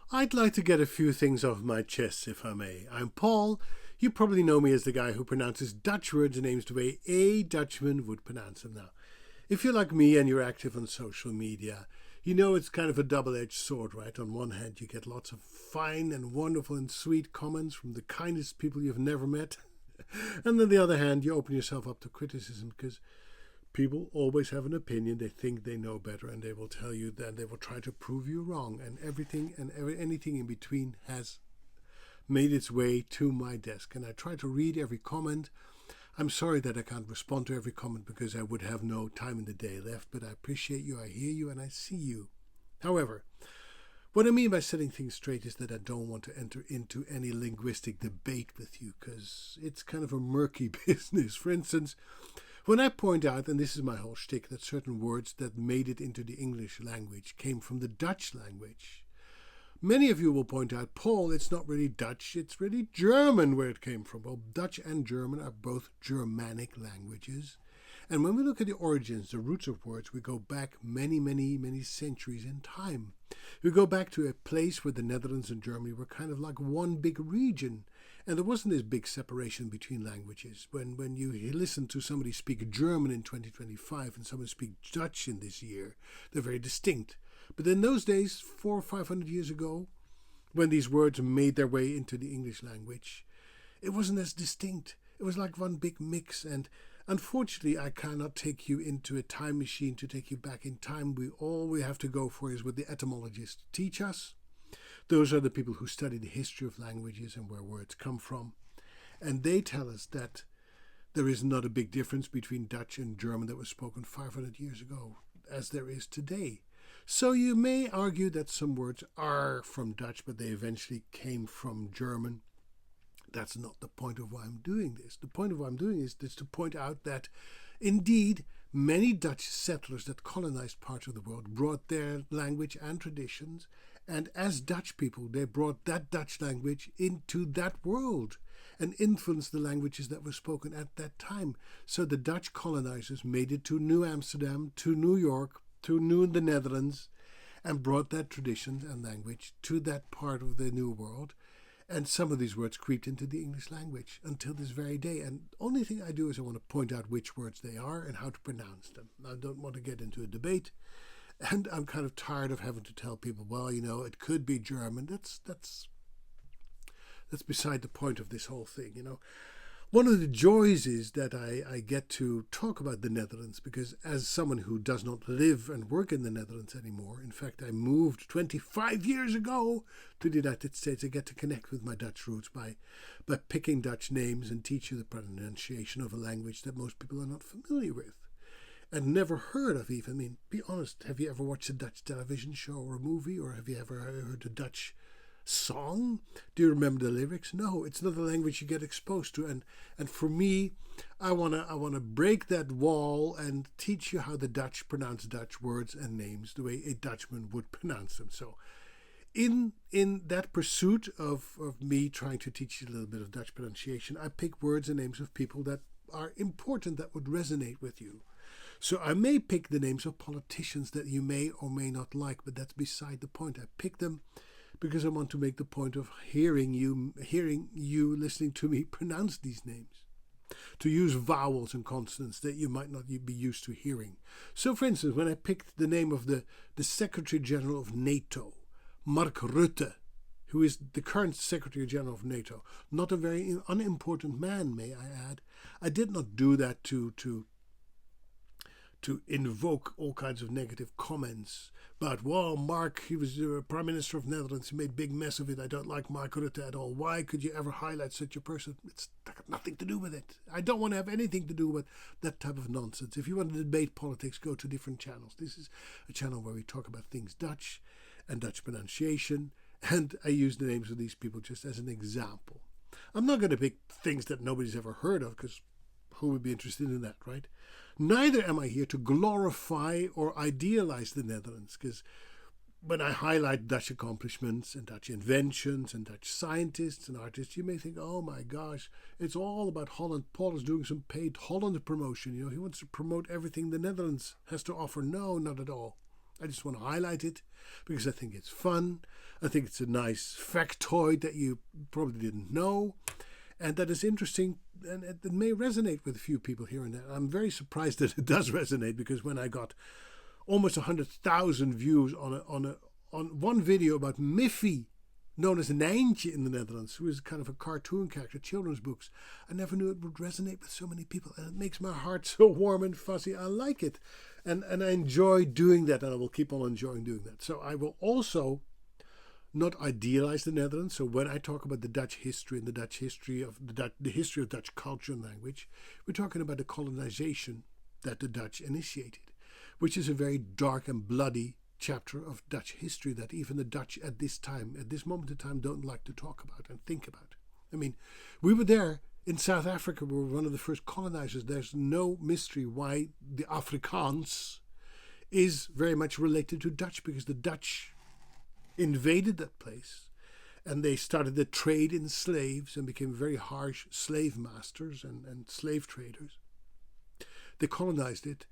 I'd like to get a few things off my chest, if I may. I'm Paul. You probably know me as the guy who pronounces Dutch words and names the way a Dutchman would pronounce them. Now, if you're like me and you're active on social media, you know it's kind of a double-edged sword, right? On one hand, you get lots of fine and wonderful and sweet comments from the kindest people you've never met. And on the other hand, you open yourself up to criticism because people always have an opinion. They think they know better, and they will tell you that they will try to prove you wrong. And everything and anything in between has made its way to my desk. And I try to read every comment. I'm sorry that I can't respond to every comment because I would have no time in the day left, but I appreciate you, I hear you, and I see you. However, what I mean by setting things straight is that I don't want to enter into any linguistic debate with you because it's kind of a murky business. For instance, when I point out, and this is my whole shtick, that certain words that made it into the English language came from the Dutch language, many of you will point out, Paul, it's not really Dutch, it's really German where it came from. Well, Dutch and German are both Germanic languages. And when we look at the origins, the roots of words, we go back many, many, many centuries in time. We go back to a place where the Netherlands and Germany were kind of like one big region. And there wasn't this big separation between languages. When you listen to somebody speak German in 2025 and someone speak Dutch in this year, they're very distinct. But in those days, 400 or 500 years ago, when these words made their way into the English language, it wasn't as distinct. It was like one big mix. And unfortunately, I cannot take you into a time machine to take you back in time. All we have to go for is what the etymologists teach us. Those are the people who study the history of languages and where words come from. And they tell us that there is not a big difference between Dutch and German that was spoken 500 years ago, as there is today. So you may argue that some words are from Dutch, but they eventually came from German. That's not the point of why I'm doing this. The point of why I'm doing this is to point out that, indeed, many Dutch settlers that colonized parts of the world brought their language and traditions, and as Dutch people, they brought that Dutch language into that world and influenced the languages that were spoken at that time. So the Dutch colonizers made it to New Amsterdam, to New York, to the Netherlands, and brought that tradition and language to that part of the New World. And some of these words creeped into the English language until this very day. And the only thing I do is I want to point out which words they are and how to pronounce them. I don't want to get into a debate. And I'm kind of tired of having to tell people, well, it could be German. That's beside the point of this whole thing, One of the joys is that I get to talk about the Netherlands because as someone who does not live and work in the Netherlands anymore, in fact, I moved 25 years ago to the United States. I get to connect with my Dutch roots by picking Dutch names and teach you the pronunciation of a language that most people are not familiar with and never heard of even. I mean, be honest, have you ever watched a Dutch television show or a movie, or have you ever heard a Dutch song? Do you remember the lyrics? No, it's not a language you get exposed to. And for me, I wanna break that wall and teach you how the Dutch pronounce Dutch words and names the way a Dutchman would pronounce them. So in that pursuit of me trying to teach you a little bit of Dutch pronunciation, I pick words and names of people that are important, that would resonate with you. So I may pick the names of politicians that you may or may not like, but that's beside the point. I pick them because I want to make the point of hearing you listening to me pronounce these names, to use vowels and consonants that you might not be used to hearing. So, for instance, when I picked the name of the Secretary General of NATO, Mark Rutte, who is the current Secretary General of NATO, not a very unimportant man, may I add, I did not do that to invoke all kinds of negative comments about, well, Mark, he was the Prime Minister of Netherlands, he made a big mess of it, I don't like Mark Rutte at all. Why could you ever highlight such a person? It's got nothing to do with it. I don't want to have anything to do with that type of nonsense. If you want to debate politics, go to different channels. This is a channel where we talk about things Dutch and Dutch pronunciation, and I use the names of these people just as an example. I'm not going to pick things that nobody's ever heard of, because who would be interested in that, right? Neither am I here to glorify or idealize the Netherlands, because when I highlight Dutch accomplishments and Dutch inventions and Dutch scientists and artists, you may think, oh my gosh, it's all about Holland. Paul is doing some paid Holland promotion. He wants to promote everything the Netherlands has to offer. No, not at all. I just want to highlight it because I think it's fun. I think it's a nice factoid that you probably didn't know, and that is interesting, and it may resonate with a few people here and there. I'm very surprised that it does resonate, because when I got almost 100,000 views on one video about Miffy, known as Nijntje in the Netherlands, who is kind of a cartoon character, children's books, I never knew it would resonate with so many people, and it makes my heart so warm and fuzzy. I like it, and I enjoy doing that, and I will keep on enjoying doing that. So I will also not idealize the Netherlands. So when I talk about the Dutch history and the history of Dutch culture and language, we're talking about the colonization that the Dutch initiated, which is a very dark and bloody chapter of Dutch history that even the Dutch at this moment in time, don't like to talk about and think about. I mean, we were there in South Africa. We were one of the first colonizers. There's no mystery why the Afrikaans is very much related to Dutch, because the Dutch invaded that place and they started the trade in slaves and became very harsh slave masters and slave traders. They colonized it.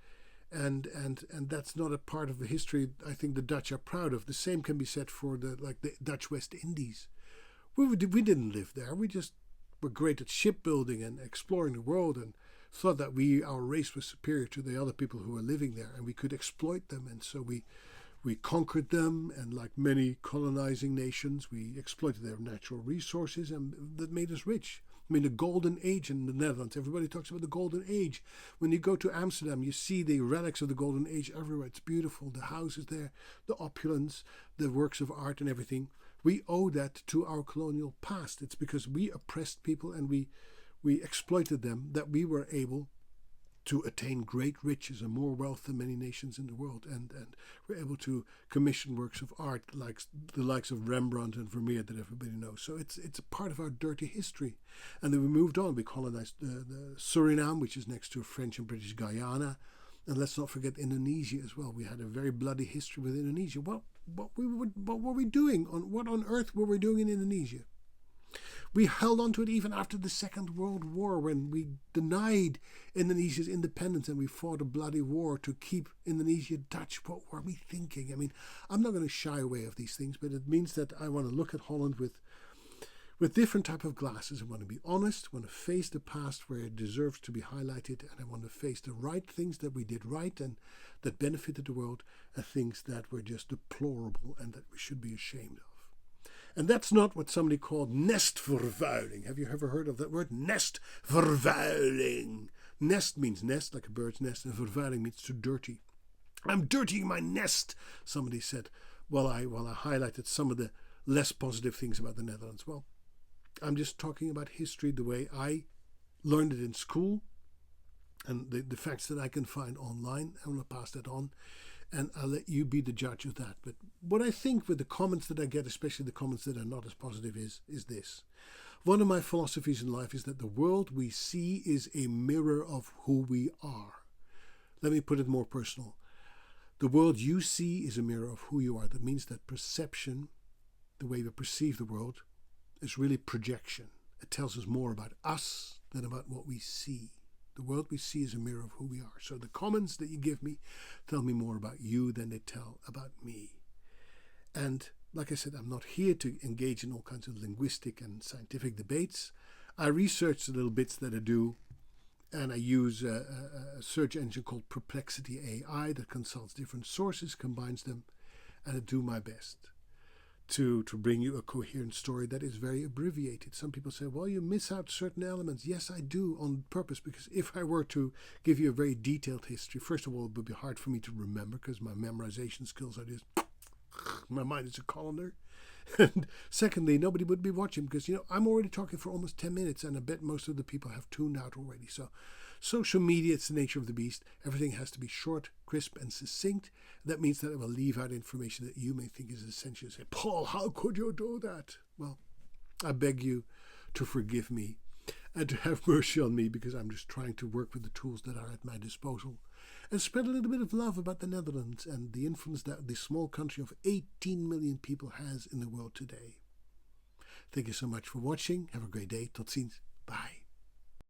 And that's not a part of the history I think the Dutch are proud of. The same can be said for the Dutch West Indies. We didn't live there. We just were great at shipbuilding and exploring the world, and thought that our race was superior to the other people who were living there, and we could exploit them. And so we conquered them, and like many colonizing nations, we exploited their natural resources, and that made us rich. I mean, the golden age in the Netherlands, everybody talks about the golden age. When you go to Amsterdam, you see the relics of the golden age everywhere. It's beautiful. The houses there, the opulence, the works of art and everything. We owe that to our colonial past. It's because we oppressed people and we exploited them that we were able to attain great riches and more wealth than many nations in the world, and we're able to commission works of art like the likes of Rembrandt and Vermeer that everybody knows. So it's a part of our dirty history. And then we moved on. We colonized the Suriname, which is next to French and British Guyana, and let's not forget Indonesia as well. We had a very bloody history with Indonesia. What were we doing? What on earth were we doing in Indonesia? We held on to it even after the Second World War, when we denied Indonesia's independence and we fought a bloody war to keep Indonesia Dutch. What were we thinking? I mean, I'm not going to shy away of these things, but it means that I want to look at Holland with different type of glasses. I want to be honest, I want to face the past where it deserves to be highlighted, and I want to face the right things that we did right and that benefited the world, and things that were just deplorable and that we should be ashamed of. And that's not what somebody called nestvervuiling. Have you ever heard of that word? Nestvervuiling. Nest means nest, like a bird's nest, and vervuiling means to dirty. I'm dirtying my nest, somebody said, while I highlighted some of the less positive things about the Netherlands. Well, I'm just talking about history the way I learned it in school, and the facts that I can find online. I want to pass that on, and I'll let you be the judge of that. But what I think with the comments that I get, especially the comments that are not as positive, is this. One of my philosophies in life is that the world we see is a mirror of who we are. Let me put it more personal. The world you see is a mirror of who you are. That means that perception, the way we perceive the world, is really projection. It tells us more about us than about what we see. The world we see is a mirror of who we are. So the comments that you give me tell me more about you than they tell about me. And like I said, I'm not here to engage in all kinds of linguistic and scientific debates. I research the little bits that I do, and I use a search engine called Perplexity AI that consults different sources, combines them, and I do my best to bring you a coherent story that is very abbreviated. Some people say, well, you miss out certain elements. Yes, I do, on purpose, because if I were to give you a very detailed history, first of all, it would be hard for me to remember because my memorization skills are just, my mind is a colander. And secondly, nobody would be watching because, I'm already talking for almost 10 minutes and I bet most of the people have tuned out already. So social media, it's the nature of the beast. Everything has to be short, crisp, and succinct. That means that I will leave out information that you may think is essential. Say, Paul, how could you do that? Well, I beg you to forgive me and to have mercy on me, because I'm just trying to work with the tools that are at my disposal and spread a little bit of love about the Netherlands and the influence that this small country of 18 million people has in the world today. Thank you so much for watching. Have a great day. Tot ziens. Bye.